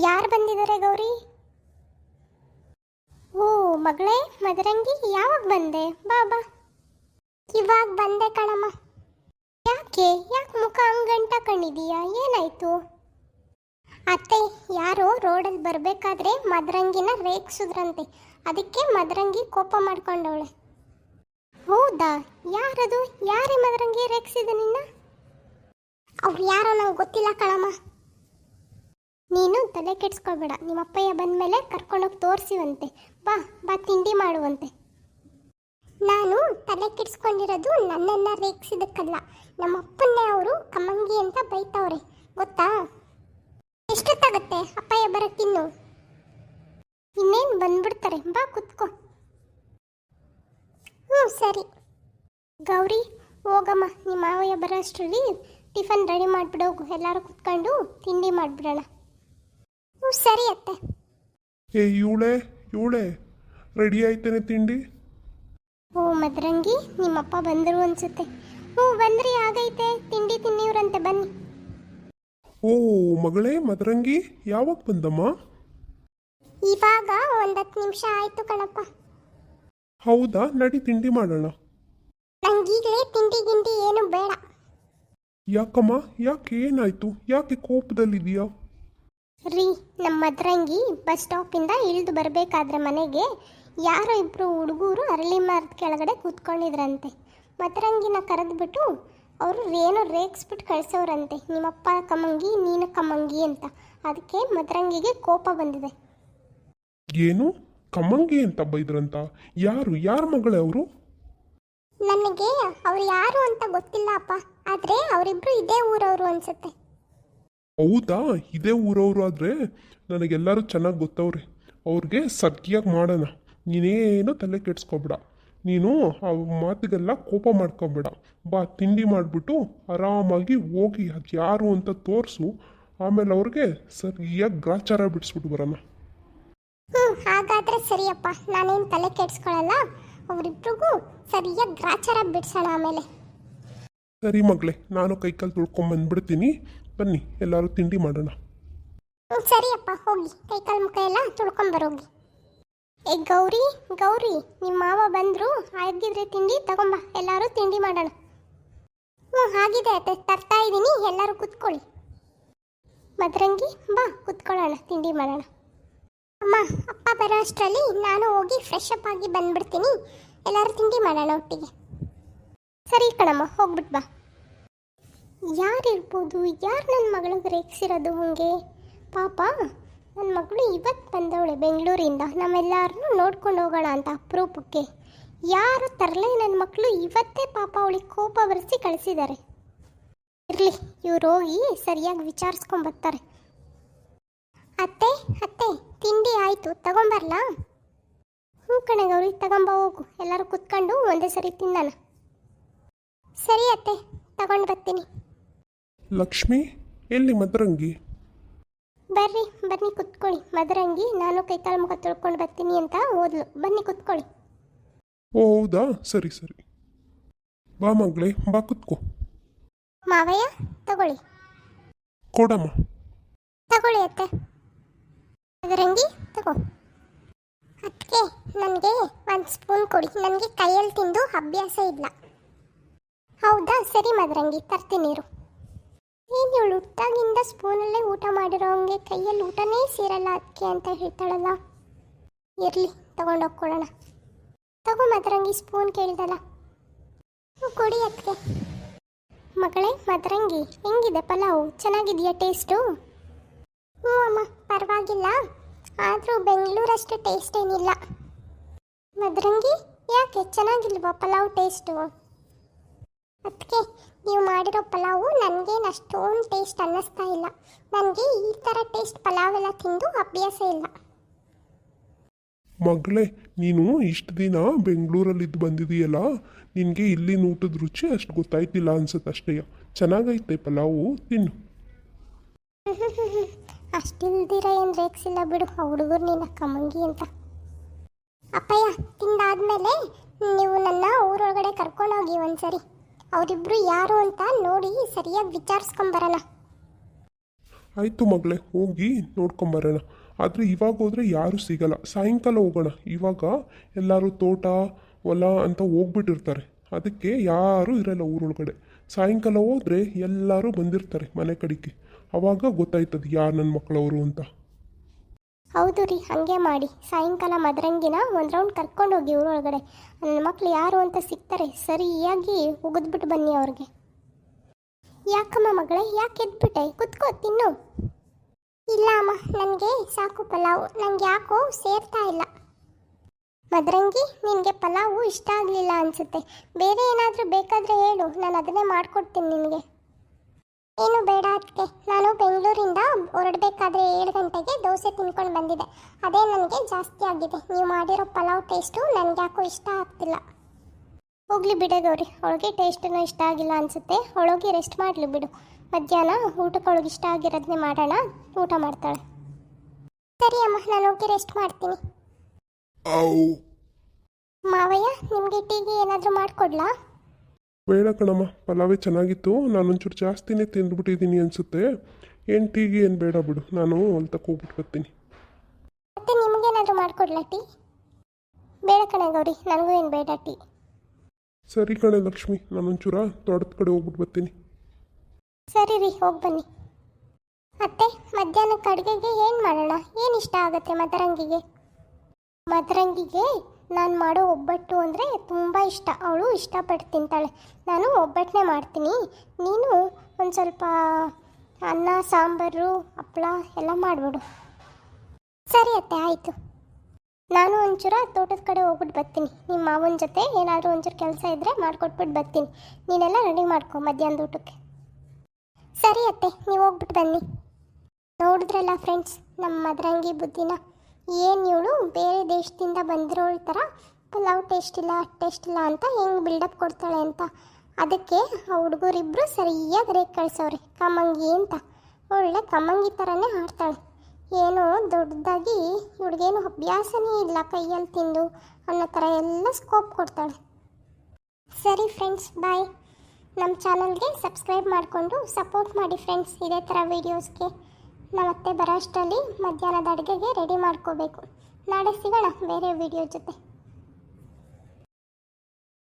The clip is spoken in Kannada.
ಯಾರು ಬಂದಿದ್ದಾರೆ ಗೌರಿ? ಓ ಮಗಳೇ ಮದರಂಗಿ, ಯಾವಾಗ ಬಂದೆ? ಬಾ ಬಾ. ಇವಾಗ ಬಂದೆ ಕಣಮ್ಮ. ಯಾಕೆ ಮುಖ ಹಂಗಂಟ ಕಣ್ಣಿದೀಯಾ? ಏನಾಯ್ತು? ಅತ್ತೆ, ಯಾರೋ ರೋಡಲ್ಲಿ ಬರಬೇಕಾದ್ರೆ ಮದರಂಗಿನ ರೇಗಿಸಿದ್ರಂತೆ, ಅದಕ್ಕೆ ಮದರಂಗಿ ಕೋಪ ಮಾಡ್ಕೊಂಡವಳೆ. ಹೌದಾ? ಯಾರದು? ಯಾರೇ ಮದರಂಗಿ ರೇಗಿಸಿದ ನಿನ್ನ? ಅವ್ರು ಯಾರೋ ನಂಗೆ ಗೊತ್ತಿಲ್ಲ ಕಣಮ್ಮ. ನೀನು ತಲೆ ಕೆಡ್ಸ್ಕೊಳ್ಬೇಡ, ನಿಮ್ಮ ಅಪ್ಪಯ್ಯ ಬಂದಮೇಲೆ ಕರ್ಕೊಂಡೋಗಿ ತೋರಿಸಿವಂತೆ. ಬಾ ಬಾ, ತಿಂಡಿ ಮಾಡುವಂತೆ. ನಾನು ತಲೆ ಕೆಡ್ಸ್ಕೊಂಡಿರೋದು ನನ್ನನ್ನು ರೇಗಿಸಿದಕ್ಕಲ್ಲ, ನಮ್ಮ ಅಪ್ಪನ್ನೇ ಅವರು ಕಮ್ಮಂಗಿ ಅಂತ ಬೈತವ್ರೆ, ಗೊತ್ತಾ? ಎಷ್ಟೊತ್ತಾಗತ್ತೆ ಅಪ್ಪಯ್ಯ ಬರಕ್ಕಿನ್ನು? ಇನ್ನೇನು ಬಂದ್ಬಿಡ್ತಾರೆ, ಬಾ ಕುತ್ಕೋ. ಸರಿ. ಗೌರಿ ಹೋಗಮ್ಮ, ನಿಮ್ಮ ಮಾವಯ್ಯ ಬರೋ ಅಷ್ಟರಲ್ಲಿ ಟಿಫನ್ ರೆಡಿ ಮಾಡಿಬಿಡೋಗು, ಎಲ್ಲರೂ ಕುತ್ಕೊಂಡು ತಿಂಡಿ ಮಾಡಿಬಿಡೋಣ. ಸರಿ ಅತ್ತೆ. ಇವಳೆ ರೆಡಿ ಆಯ್ತೇನೆ ತಿಂಡಿ? ಓ ಮದರಂಗಿ, ನಿಮ್ಮಪ್ಪ ಬಂದರು ಅನ್ಸುತ್ತೆ. ಬಂದ್ರಿ, ಆಗೈತೆ, ತಿಂಡಿ ತಿನ್ನಿವ್ರಂತೆ, ಬನ್ನಿ. ಓ ಮಗಳೇ ಮದರಂಗಿ, ಯಾವಾಗ ಬಂದಮ್ಮ? ಇವಾಗ 10 ನಿಮಿಷ ಆಯ್ತು ಕಣಪ್ಪ. ಹೌದಾ, ನಡಿ ತಿಂಡಿ ಮಾಡೋಣ. ನಂಗೀಗಲೇ ತಿಂಡಿ ಗಿಂಡಿ ಏನು ಬೇಡ. ಯಾಕಮ್ಮ, ಯಾಕೆ ಏನಾಯ್ತು? ಯಾಕೆ ಕೋಪದಲ್ಲಿದೆಯಾ? ರೀ, ನಮ್ಮ ಮದರಂಗಿ ಬಸ್ ಸ್ಟಾಪಿಂದ ಇಳಿದು ಬರಬೇಕಾದ್ರೆ ಮನೆಗೆ ಯಾರೋ ಇಬ್ಬರು ಹುಡುಗರು ಅರಳಿ ಮರದ ಕೆಳಗಡೆ ಕೂತ್ಕೊಂಡಿದ್ರಂತೆ. ಮದರಂಗಿನ ಕರೆದ್ಬಿಟ್ಟು ಅವರು ಏನೋ ರೇಗಿಸ್ಬಿಟ್ಟು ಕಳಿಸೋರಂತೆ, ನಿಮ್ಮಪ್ಪ ಕಮ್ಮಂಗಿ ನೀನು ಕಮ್ಮಂಗಿ ಅಂತ. ಅದಕ್ಕೆ ಮದರಂಗಿಗೆ ಕೋಪ ಬಂದಿದೆ. ಏನು ಕಮ್ಮಂಗಿ ಅಂತ ಬೈದ್ರಂತ? ಯಾರ ಮಗಳೇ ಅವರು? ನನಗೆ ಅವ್ರು ಯಾರು ಅಂತ ಗೊತ್ತಿಲ್ಲ ಅಪ್ಪ, ಆದರೆ ಅವರಿಬ್ರು ಇದೇ ಊರವರು ಅನ್ಸುತ್ತೆ. ಹೌದಾ, ಇದೇ ಊರವರು ಆದರೆ ನನಗೆಲ್ಲರೂ ಚೆನ್ನಾಗಿ ಗೊತ್ತವ್ರೆ. ಅವ್ರಿಗೆ ಸರಿಯಾಗಿ ಮಾಡೋಣ. ನೀನೇನು ತಲೆ ಕೆಡ್ಸ್ಕೊಬೇಡ, ನೀನು ಆ ಮಾತಿಗೆಲ್ಲ ಕೋಪ ಮಾಡ್ಕೊಬೇಡ. ಬಾ, ತಿಂಡಿ ಮಾಡಿಬಿಟ್ಟು ಆರಾಮಾಗಿ ಹೋಗಿ ಅದು ಯಾರು ಅಂತ ತೋರಿಸು. ಆಮೇಲೆ ಅವ್ರಿಗೆ ಸರಿಯಾಗಿ ಗ್ರಾಚಾರ ಬಿಡಿಸ್ಬಿಟ್ಟು ಬರೋಣ. ಹಾಗಾದರೆ ಸರಿಯಪ್ಪ, ನಾನೇನು ತಲೆ ಕೆಡ್ಸ್ಕೊಳ್ಳಲ್ಲ. ಅವರಿಬ್ರಿಗೂ ಸರಿಯಾಗಿ ಗ್ರಾಚಾರ ಬಿಡಿಸೋಣ ಆಮೇಲೆ. ಸರಿ ಮಗಳೇ, ನಾನು ಕೈಕಾಲು ತೊಳ್ಕೊಂಬಂದ್ಬಿಡ್ತೀನಿ. ಬನ್ನಿ ಎಲ್ಲರೂ ತಿಂಡಿ ಮಾಡೋಣ. ಸರಿಯಪ್ಪ, ಹೋಗಿ ಕೈಕಾಲು ಮುಖ ಎಲ್ಲ ತೊಳ್ಕೊಂಬರೋಗಿ. ಗೌರಿ, ನಿಮ್ಮ ಮಾವ ಬಂದರು, ಆಗಿದ್ರೆ ತಿಂಡಿ ತಗೊಂಬ, ಎಲ್ಲರೂ ತಿಂಡಿ ಮಾಡೋಣ. ಆಗಿದೆ ಅತ್ತೆ, ತರ್ತಾ ಇದ್ದೀನಿ, ಎಲ್ಲರೂ ಕುತ್ಕೊಳ್ಳಿ. ಮದರಂಗಿ ಬಾ, ಕುತ್ಕೊಳ್ಳೋಣ, ತಿಂಡಿ ಮಾಡೋಣ. ಅಮ್ಮ, ಅಪ್ಪ ಬರೋ ಅಷ್ಟರಲ್ಲಿ ನಾನು ಹೋಗಿ ಫ್ರೆಶ್ ಅಪ್ ಆಗಿ ಬಂದ್ಬಿಡ್ತೀನಿ, ಎಲ್ಲರೂ ತಿಂಡಿ ಮಾಡೋಣ ಒಟ್ಟಿಗೆ. ಸರಿ ಕಣಮ್ಮ, ಹೋಗ್ಬಿಟ್ಟು ಬಾ. ಯಾರಿರ್ಬೋದು? ಯಾರು ನನ್ನ ಮಗಳಿಗೆ ರೇಗಿಸಿರೋದು ಹಂಗೆ? ಪಾಪ, ನನ್ನ ಮಗಳು ಇವತ್ತು ಬಂದವಳೆ ಬೆಂಗಳೂರಿಂದ, ನಾವೆಲ್ಲರನ್ನೂ ನೋಡ್ಕೊಂಡು ಹೋಗೋಣ ಅಂತ ಅಪರೂಪಕ್ಕೆ. ಯಾರು ತರಲೇ ನನ್ನ ಮಕ್ಕಳು ಇವತ್ತೇ ಪಾಪ ಅವಳಿಗೆ ಕೋಪ ಬರೆಸಿ ಕಳಿಸಿದ್ದಾರೆ. ಇರಲಿ, ಇವ್ರು ಹೋಗಿ ಸರಿಯಾಗಿ ವಿಚಾರಿಸ್ಕೊಂಬರ್ತಾರೆ. ಅತ್ತೆ, ತಿಂಡಿ ಆಯಿತು, ತಗೊಂಬರ್ಲಾ? ಕಣೆ ಗೌರಿ, ತಗೊಂಬ ಹೋಗು, ಎಲ್ಲರೂ ಕುತ್ಕೊಂಡು ಒಂದೇ ಸರಿ ತಿನ್ನೋಣ. ಸರಿ ಅತ್ತೆ, ತಗೊಂಡು ಬರ್ತೀನಿ. ಲಕ್ಷ್ಮಿ, ಎಲ್ಲಿ ಮದರಂಗಿ? ಬನ್ನಿ ಕುತ್ಕೊಳ್ಳಿ. ಮದರಂಗಿ ನಾನು ಕೈಕಾಲು ಮುಖ ತೊಳ್ಕೊಂಡು ಬರ್ತೀನಿ ಅಂತ ಹೋದ್ಲು, ಬನ್ನಿ ಕುತ್ಕೊಳ್ಳಿ. ಓ ಹೌದಾ, ಸರಿ. ಬಾ ಮಗಳೇ, ಬಾ ಕುತ್ಕೋ. ಮಾವಯ್ಯ, ತಗೊಳ್ಳಿ. ಕೊಡಮ್ಮ. ತಗೊಳ್ಳಿ ಅತ್ತೆ. ಮದರಂಗಿ ತಗೋ. ಅದಕ್ಕೆ ನನಗೆ 1 ಸ್ಪೂನ್ ಕೊಡಿ, ನನಗೆ ಕೈಯಲ್ಲಿ ತಿಂದು ಅಭ್ಯಾಸ ಇಲ್ಲ. ಹೌದಾ, ಸರಿ ಮದರಂಗಿ, ತರ್ತೀನಿರು. ಏನು ಇವಳು ಹುಟ್ಟಾಗಿಂದ ಸ್ಪೂನಲ್ಲೇ ಊಟ ಮಾಡಿರೋ ಹಂಗೆ ಕೈಯಲ್ಲಿ ಊಟನೇ ಸೇರಲ್ಲ ಅದಕ್ಕೆ ಅಂತ ಹೇಳ್ತಾಳಲ್ಲ. ಇರಲಿ, ತಗೊಂಡೋಗ್ಕೊಳ್ಳೋಣ. ತಗೋ ಮದರಂಗಿ, ಸ್ಪೂನ್ ಕೇಳ್ದಲ್ಲ, ಕೊಡಿ ಅದಕ್ಕೆ. ಮಗಳೇ ಮದರಂಗಿ, ಹೆಂಗಿದೆ ಪಲಾವು? ಚೆನ್ನಾಗಿದೆಯಾ ಟೇಸ್ಟು? ಅಮ್ಮ, ಪರವಾಗಿಲ್ಲ, ಆದರೂ ಬೆಂಗಳೂರಷ್ಟು ಟೇಸ್ಟ್ ಏನಿಲ್ಲ. ಮದರಂಗಿ, ಯಾಕೆ ಚೆನ್ನಾಗಿಲ್ವಾ ಪಲಾವ್ ಟೇಸ್ಟು? ಅದಕ್ಕೆ ನೀವು ಮಾಡಿರೋ ಪಲಾವು ನನಗೇನು ಅಷ್ಟೊಂದು ಟೇಸ್ಟ್ ಅನ್ನಿಸ್ತಾ ಇಲ್ಲ. ನನಗೆ ಈ ಥರ ಟೇಸ್ಟ್ ಪಲಾವೆಲ್ಲ ತಿಂದು ಅಭ್ಯಾಸ ಇಲ್ಲ. ಮಗಳೇ, ನೀನು ಇಷ್ಟು ದಿನ ಬೆಂಗಳೂರಲ್ಲಿದ್ದು ಬಂದಿದೆಯಲ್ಲ, ನಿನಗೆ ಇಲ್ಲಿನ ಊಟದ ರುಚಿ ಅಷ್ಟು ಗೊತ್ತಾಯ್ತಿಲ್ಲ ಅನ್ಸುತ್ತೆ ಅಷ್ಟೇ. ಚೆನ್ನಾಗೈತೆ ಪಲಾವು, ತಿನ್ನು. ಅಷ್ಟಿಲ್ದಿರ ಏನು ರೇಗಿಸಿಲ್ಲ ಬಿಡು ಆ ಹುಡುಗರು ನಿನ್ನ ಕಮ್ಮಂಗಿ ಅಂತ. ಅಪ್ಪಯ್ಯ, ತಿಂದಾದ್ಮೇಲೆ ನೀವು ನನ್ನ ಊರೊಳಗಡೆ ಕರ್ಕೊಂಡೋಗಿ ಒಂದ್ಸರಿ. ಅವರಿಬ್ರು ಯಾರು ಅಂತ ನೋಡಿ ಸರಿಯಾಗಿ ವಿಚಾರಿಸ್ಕೊಂಬರೋಣ. ಆಯಿತು ಮಗಳೇ, ಹೋಗಿ ನೋಡ್ಕೊಂಬರೋಣ. ಆದರೆ ಇವಾಗ ಹೋದರೆ ಯಾರೂ ಸಿಗಲ್ಲ, ಸಾಯಂಕಾಲ ಹೋಗೋಣ. ಇವಾಗ ಎಲ್ಲರೂ ತೋಟ ಹೊಲ ಅಂತ ಹೋಗ್ಬಿಟ್ಟಿರ್ತಾರೆ, ಅದಕ್ಕೆ ಯಾರೂ ಇರಲ್ಲ ಊರೊಳಗಡೆ. ಸಾಯಂಕಾಲ ಹೋದರೆ ಎಲ್ಲರೂ ಬಂದಿರ್ತಾರೆ ಮನೆ ಕಡೆಗೆ, ಆವಾಗ ಗೊತ್ತಾಯ್ತದೆ ಯಾರು ನನ್ನ ಮಕ್ಕಳವರು ಅಂತ. ಹೌದು ರೀ, ಹಾಗೆ ಮಾಡಿ. ಸಾಯಂಕಾಲ ಮದರಂಗಿನ ಒಂದು ರೌಂಡ್ ಕರ್ಕೊಂಡೋಗಿ ಊರೊಳಗಡೆ. ನನ್ನ ಮಕ್ಕಳು ಯಾರು ಅಂತ ಸಿಗ್ತಾರೆ, ಸರಿಯಾಗಿ ಉಗಿದ್ಬಿಟ್ಟು ಬನ್ನಿ ಅವ್ರಿಗೆ. ಯಾಕಮ್ಮ ಮಗಳೇ, ಯಾಕೆ ಎದ್ಬಿಟ್ಟೆ? ಕುತ್ಕೋ, ತಿನ್ನು. ಇಲ್ಲ ಅಮ್ಮ, ನನಗೆ ಸಾಕು ಪಲಾವು, ನನಗೆ ಯಾಕೋ ಸೇರ್ತಾ ಇಲ್ಲ. ಮದರಂಗಿ, ನಿನಗೆ ಪಲಾವು ಇಷ್ಟ ಆಗಲಿಲ್ಲ ಅನಿಸುತ್ತೆ. ಬೇರೆ ಏನಾದರೂ ಬೇಕಾದರೆ ಹೇಳು, ನಾನು ಅದನ್ನೇ ಮಾಡಿಕೊಡ್ತೀನಿ ನಿನಗೆ. ಏನು ಬೇಡ ಅದಕ್ಕೆ, ನಾನು ಬೆಂಗಳೂರಿಂದ ಹೊರಡಬೇಕಾದ್ರೆ 7 ಗಂಟೆಗೆ ದೋಸೆ ತಿನ್ಕೊಂಡು ಬಂದಿದ್ದೆ, ಅದೇ ನನಗೆ ಜಾಸ್ತಿ ಆಗಿದೆ. ನೀವು ಮಾಡಿರೋ ಪಲಾವ್ ಟೇಸ್ಟು ನನಗೆ ಯಾಕೋ ಇಷ್ಟ ಆಗ್ತಿಲ್ಲ. ಹೋಗ್ಲಿ ಬಿಡೆ ಗೌರಿ, ಅವಳಿಗೆ ಟೇಸ್ಟನ್ನು ಇಷ್ಟ ಆಗಿಲ್ಲ ಅನಿಸುತ್ತೆ, ಅವಳಿಗೆ ರೆಸ್ಟ್ ಮಾಡಲಿ ಬಿಡು. ಮಧ್ಯಾಹ್ನ ಊಟಕ್ಕೆ ಅವಳಿಗೆ ಇಷ್ಟ ಆಗಿರೋದನ್ನೇ ಮಾಡೋಣ, ಊಟ ಮಾಡ್ತಾಳೆ. ಸರಿ ಅಮ್ಮ, ನಾನು ಹೋಗಿ ರೆಸ್ಟ್ ಮಾಡ್ತೀನಿ. ಮಾವಯ್ಯ, ನಿಮಗೆ ಟೀಗೆ ಏನಾದರೂ ಮಾಡಿಕೊಡ್ಲಾ? ಬೇಡ ಕಣಮ್ಮ, ಪಲಾವೇ ಚೆನ್ನಾಗಿತ್ತು. ನಾನೊಂಚೂರು ಜಾಸ್ತಿನೇ ತಿಂದ್ಬಿಟ್ಟಿದ್ದೀನಿ ಅನಿಸುತ್ತೆ. ಏನು ಟೀಗೆ ಏನು ಬೇಡ ಬಿಡು, ನಾನು ಹೊಲ್ತಕ್ಕೆ ಹೋಗ್ಬಿಟ್ಟು ಬರ್ತೀನಿ. ಮತ್ತೆ ನಿಮಗೇನಾದರೂ ಮಾಡಿಕೊಡ್ಲಾ ಟೀ? ಬೇಡ ಕಣೆ ಗೌರಿ, ನನಗೂ ಏನು ಬೇಡ ಟೀ. ಸರಿ ಕಣೆ ಲಕ್ಷ್ಮಿ, ನಾನೊಂಚೂರ ತೋಟದ ಕಡೆ ಹೋಗ್ಬಿಟ್ಟು ಬರ್ತೀನಿ. ಸರಿ ರೀ, ಹೋಗಿ ಬನ್ನಿ. ಮತ್ತೆ ಮಧ್ಯಾಹ್ನಕ್ಕೆ ಅಡುಗೆಗೆ ಏನು ಮಾಡೋಣ? ಏನು ಇಷ್ಟ ಆಗುತ್ತೆ ಮದರಂಗಿಗೆ? ಮದರಂಗಿಗೆ ನಾನು ಮಾಡೋ ಒಬ್ಬಟ್ಟು ಅಂದರೆ ತುಂಬ ಇಷ್ಟ, ಅವಳು ಇಷ್ಟಪಟ್ಟು ತಿಂತಾಳೆ. ನಾನು ಒಬ್ಬಟ್ಟನ್ನೇ ಮಾಡ್ತೀನಿ, ನೀನು ಒಂದು ಸ್ವಲ್ಪ ಅನ್ನ ಸಾಂಬಾರು ಹಪ್ಪಳ ಎಲ್ಲ ಮಾಡಿಬಿಡು. ಸರಿ ಅತ್ತೆ, ಆಯಿತು. ನಾನು ಒಂಚೂರ ತೋಟದ ಕಡೆ ಹೋಗ್ಬಿಟ್ಟು ಬರ್ತೀನಿ. ನಿಮ್ಮ ಮಾವನ ಜೊತೆ ಏನಾದರೂ ಒಂಚೂರು ಕೆಲಸ ಇದ್ದರೆ ಮಾಡಿಕೊಟ್ಬಿಟ್ಟು ಬರ್ತೀನಿ. ನೀನೆಲ್ಲ ರೆಡಿ ಮಾಡ್ಕೊ ಮಧ್ಯಾಹ್ನದ ಊಟಕ್ಕೆ. ಸರಿ ಅತ್ತೆ, ನೀವು ಹೋಗ್ಬಿಟ್ಟು ಬನ್ನಿ. ನೋಡಿದ್ರಲ್ಲ ಫ್ರೆಂಡ್ಸ್, ನಮ್ಮ ಮದರಂಗಿ ಬುದ್ಧಿನ. ಏನು ಇವಳು ಬೇರೆ ದೇಶದಿಂದ ಬಂದಿರೋಳ ಥರ ಪಲಾವ್ ಟೇಸ್ಟ್ ಇಲ್ಲ ಅಂತ ಹೆಂಗೆ ಬಿಲ್ಡಪ್ ಕೊಡ್ತಾಳೆ ಅಂತ. ಅದಕ್ಕೆ ಆ ಹುಡುಗರಿಬ್ಬರು ಸರಿಯಾಗಿ ರೇಖೆ ಕಳಿಸೋರೆ, ಕಮ್ಮಂಗಿ ಅಂತ. ಒಳ್ಳೆ ಕಮ್ಮಂಗಿ ಥರನೇ ಆಡ್ತಾಳೆ. ಏನೋ ದೊಡ್ಡದಾಗಿ ಇವಳಿಗೇನು ಅಭ್ಯಾಸನೇ ಇಲ್ಲ ಕೈಯಲ್ಲಿ ತಿಂದು ಅನ್ನೋ ಥರ ಎಲ್ಲ ಸ್ಕೋಪ್ ಕೊಡ್ತಾಳೆ. ಸರಿ ಫ್ರೆಂಡ್ಸ್, ಬಾಯ್. ನಮ್ಮ ಚಾನಲ್ಗೆ ಸಬ್ಸ್ಕ್ರೈಬ್ ಮಾಡಿಕೊಂಡು ಸಪೋರ್ಟ್ ಮಾಡಿ ಫ್ರೆಂಡ್ಸ್. ಇದೇ ಥರ ವೀಡಿಯೋಸ್ಗೆ ಮತ್ತೆ ಬರೋ ಅಷ್ಟರಲ್ಲಿ ಮಧ್ಯಾಹ್ನದ ಅಡುಗೆಗೆ ರೆಡಿ ಮಾಡ್ಕೋಬೇಕು. ನಾಳೆ ಸಿಗೋಣ ಬೇರೆ ವೀಡಿಯೋ ಜೊತೆ.